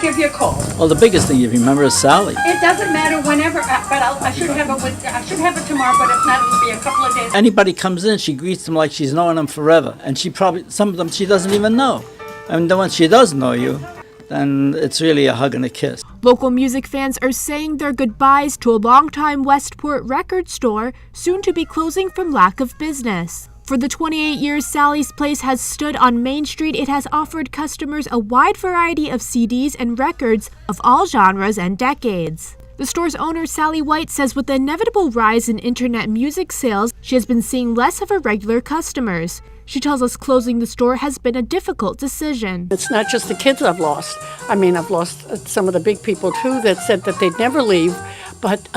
give you a call. Well, the biggest thing you remember is Sally. It doesn't matter whenever, but I should have it tomorrow, but if not, it'll be a couple of days. Anybody comes in, she greets them like she's known them forever. And some of them she doesn't even know. And then when she does know you, then it's really a hug and a kiss. Local music fans are saying their goodbyes to a longtime Westport record store, soon to be closing from lack of business. For the 28 years Sally's Place has stood on Main Street, it has offered customers a wide variety of CDs and records of all genres and decades. The store's owner, Sally White, says with the inevitable rise in internet music sales, she has been seeing less of her regular customers. She tells us closing the store has been a difficult decision. It's not just the kids I've lost. I mean, I've lost some of the big people too that said that they'd never leave. But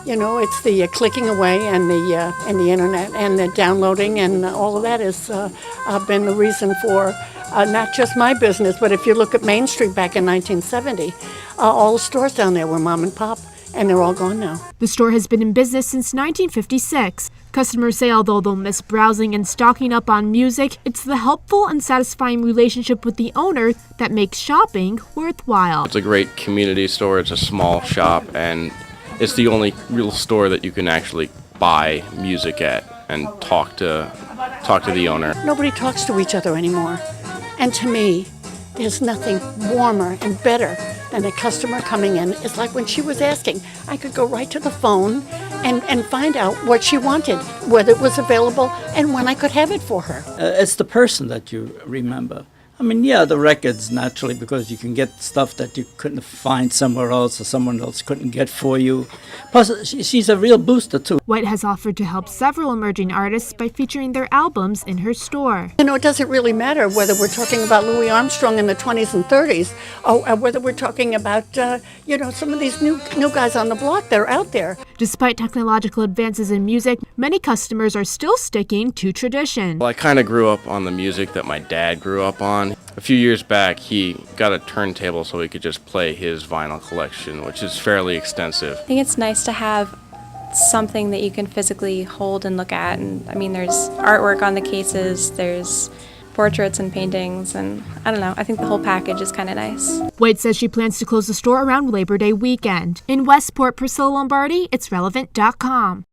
you know, it's the clicking away and the internet and the downloading and all of that has been the reason for not just my business, but if you look at Main Street back in 1970, all the stores down there were mom and pop, and they're all gone now. The store has been in business since 1956. Customers say although they'll miss browsing and stocking up on music, it's the helpful and satisfying relationship with the owner that makes shopping worthwhile. It's a great community store. It's a small shop, and it's the only real store that you can actually buy music at and talk to the owner. Nobody talks to each other anymore. And to me, there's nothing warmer and better than a customer coming in. It's like when she was asking, I could go right to the phone and find out what she wanted, whether it was available, and when I could have it for her. It's the person that you remember. I mean, yeah, the records, naturally, because you can get stuff that you couldn't find somewhere else or someone else couldn't get for you. Plus, she's a real booster, too. White has offered to help several emerging artists by featuring their albums in her store. You know, it doesn't really matter whether we're talking about Louis Armstrong in the 20s and 30s or whether we're talking about, you know, some of these new guys on the block that are out there. Despite technological advances in music, many customers are still sticking to tradition. Well, I kind of grew up on the music that my dad grew up on. A few years back, he got a turntable so he could just play his vinyl collection, which is fairly extensive. I think it's nice to have something that you can physically hold and look at. And I mean, there's artwork on the cases, there's portraits and paintings, and I don't know, I think the whole package is kind of nice. White says she plans to close the store around Labor Day weekend. In Westport, Priscilla Lombardi, it's relevant.com.